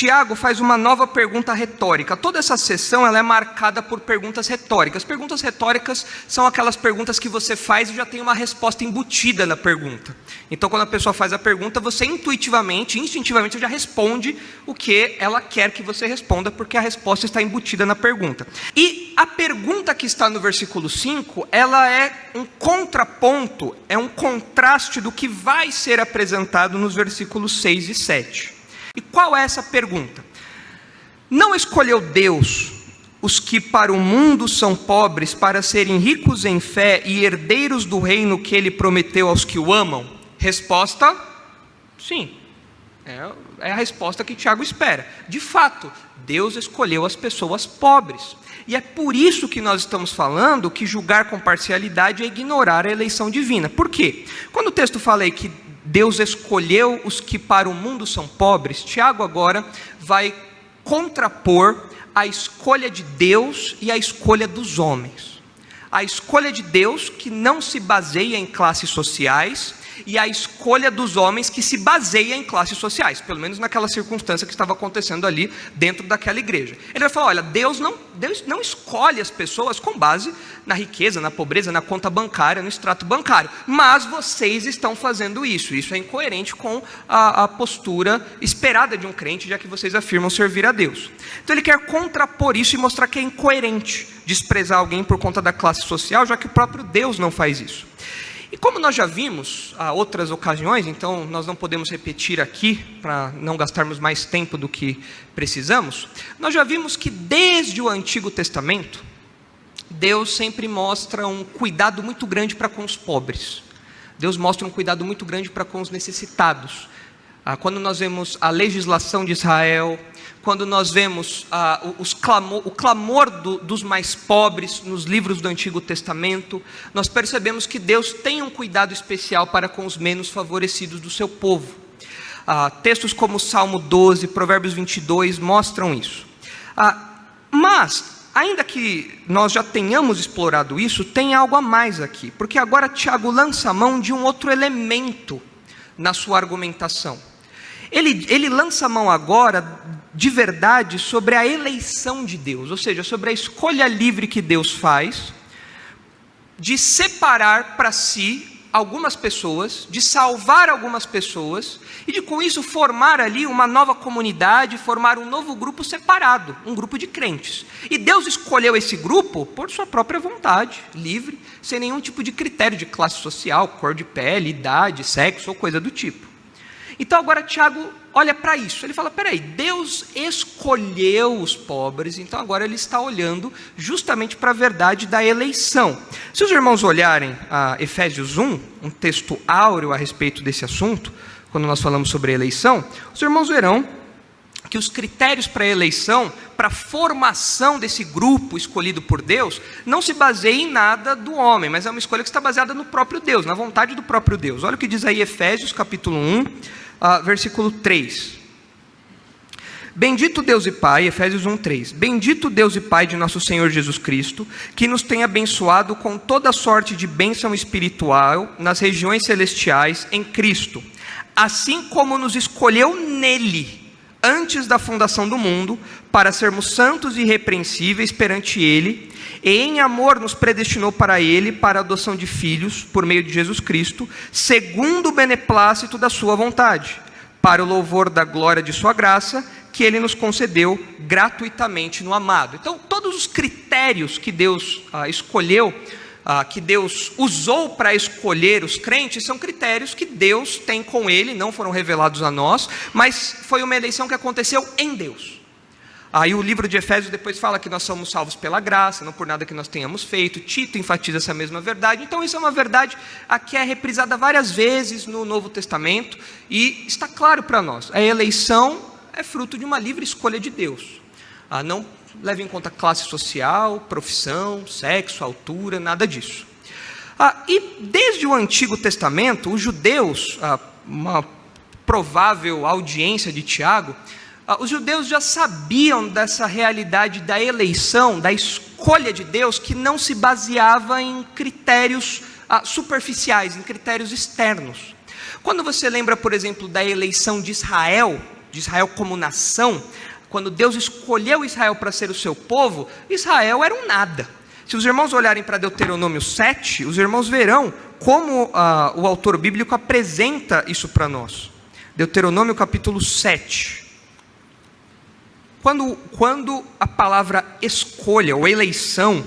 Tiago faz uma nova pergunta retórica. Toda essa sessão ela é marcada por perguntas retóricas. Perguntas retóricas são aquelas perguntas que você faz e já tem uma resposta embutida na pergunta. Então, quando a pessoa faz a pergunta, você intuitivamente, instintivamente, já responde o que ela quer que você responda, porque a resposta está embutida na pergunta. E a pergunta que está no versículo 5, ela é um contraponto, é um contraste do que vai ser apresentado nos versículos 6 e 7. E qual é essa pergunta? Não escolheu Deus os que para o mundo são pobres para serem ricos em fé e herdeiros do reino que ele prometeu aos que o amam? Resposta, sim. É a resposta que Tiago espera. De fato, Deus escolheu as pessoas pobres. E é por isso que nós estamos falando que julgar com parcialidade é ignorar a eleição divina. Por quê? Quando o texto fala aí que Deus escolheu os que para o mundo são pobres, Tiago agora vai contrapor a escolha de Deus e a escolha dos homens. A escolha de Deus que não se baseia em classes sociais e a escolha dos homens que se baseia em classes sociais, pelo menos naquela circunstância que estava acontecendo ali dentro daquela igreja. Ele vai falar, olha, Deus não escolhe as pessoas com base na riqueza, na pobreza, na conta bancária, no extrato bancário, mas vocês estão fazendo isso é incoerente com a postura esperada de um crente, já que vocês afirmam servir a Deus. Então ele quer contrapor isso e mostrar que é incoerente desprezar alguém por conta da classe social, já que o próprio Deus não faz isso. E como nós já vimos há outras ocasiões, então nós não podemos repetir aqui, para não gastarmos mais tempo do que precisamos, nós já vimos que desde o Antigo Testamento, Deus sempre mostra um cuidado muito grande para com os pobres. Deus mostra um cuidado muito grande para com os necessitados. Quando nós vemos a legislação de Israel, quando nós vemos o clamor dos mais pobres nos livros do Antigo Testamento, nós percebemos que Deus tem um cuidado especial para com os menos favorecidos do seu povo. Textos como Salmo 12, Provérbios 22 mostram isso. Mas, ainda que nós já tenhamos explorado isso, tem algo a mais aqui, porque agora Tiago lança a mão de um outro elemento na sua argumentação. Ele lança a mão agora, de verdade, sobre a eleição de Deus, ou seja, sobre a escolha livre que Deus faz, de separar para si algumas pessoas, de salvar algumas pessoas, e de com isso formar ali uma nova comunidade, formar um novo grupo separado, um grupo de crentes. E Deus escolheu esse grupo por sua própria vontade, livre, sem nenhum tipo de critério de classe social, cor de pele, idade, sexo ou coisa do tipo. Então agora Tiago olha para isso, ele fala, peraí, Deus escolheu os pobres, então agora ele está olhando justamente para a verdade da eleição. Se os irmãos olharem a Efésios 1, um texto áureo a respeito desse assunto, quando nós falamos sobre a eleição, os irmãos verão que os critérios para a eleição, para a formação desse grupo escolhido por Deus, não se baseia em nada do homem, mas é uma escolha que está baseada no próprio Deus, na vontade do próprio Deus. Olha o que diz aí Efésios capítulo 1, versículo 3. Bendito Deus e Pai, Efésios 1, 3. Bendito Deus e Pai de nosso Senhor Jesus Cristo, que nos tem abençoado com toda sorte de bênção espiritual nas regiões celestiais em Cristo, assim como nos escolheu nele, antes da fundação do mundo, para sermos santos e irrepreensíveis perante Ele, e em amor nos predestinou para Ele, para a adoção de filhos, por meio de Jesus Cristo, segundo o beneplácito da sua vontade, para o louvor da glória de sua graça, que Ele nos concedeu gratuitamente no amado. Então, todos os critérios que Deus escolheu, que Deus usou para escolher os crentes, são critérios que Deus tem com Ele, não foram revelados a nós, mas foi uma eleição que aconteceu em Deus. Aí o livro de Efésios depois fala que nós somos salvos pela graça, não por nada que nós tenhamos feito. Tito enfatiza essa mesma verdade. Então isso é uma verdade que é reprisada várias vezes no Novo Testamento, e está claro para nós, a eleição é fruto de uma livre escolha de Deus. Não leve em conta classe social, profissão, sexo, altura, nada disso. E desde o Antigo Testamento, os judeus, uma provável audiência de Tiago, os judeus já sabiam dessa realidade da eleição, da escolha de Deus, que não se baseava em critérios superficiais, em critérios externos. Quando você lembra, por exemplo, da eleição de Israel, de Israel como nação, quando Deus escolheu Israel para ser o seu povo, Israel era um nada. Se os irmãos olharem para Deuteronômio 7, os irmãos verão como o autor bíblico apresenta isso para nós. Deuteronômio capítulo 7. Quando a palavra escolha ou eleição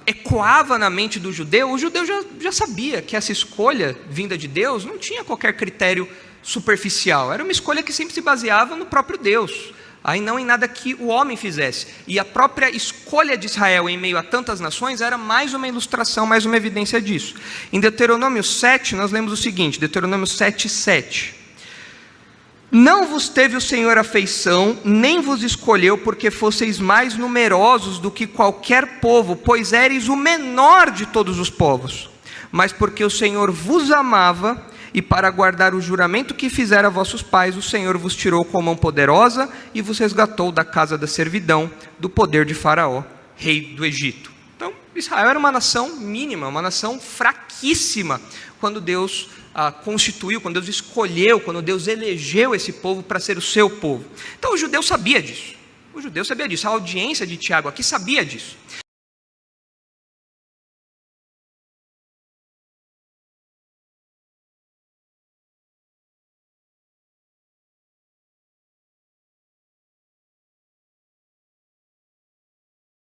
ecoava na mente do judeu, o judeu já sabia que essa escolha vinda de Deus não tinha qualquer critério superficial. Era uma escolha que sempre se baseava no próprio Deus, aí não em nada que o homem fizesse. E a própria escolha de Israel em meio a tantas nações era mais uma ilustração, mais uma evidência disso. Em Deuteronômio 7, nós lemos o seguinte, Deuteronômio 7:7. Não vos teve o Senhor afeição, nem vos escolheu, porque fosseis mais numerosos do que qualquer povo, pois éreis o menor de todos os povos, mas porque o Senhor vos amava, e para guardar o juramento que fizera a vossos pais, o Senhor vos tirou com mão poderosa, e vos resgatou da casa da servidão, do poder de Faraó, rei do Egito. Então, Israel era uma nação mínima, uma nação fraquíssima, quando Deus constituiu, quando Deus escolheu, quando Deus elegeu esse povo para ser o seu povo. Então o judeu sabia disso, a audiência de Tiago aqui sabia disso.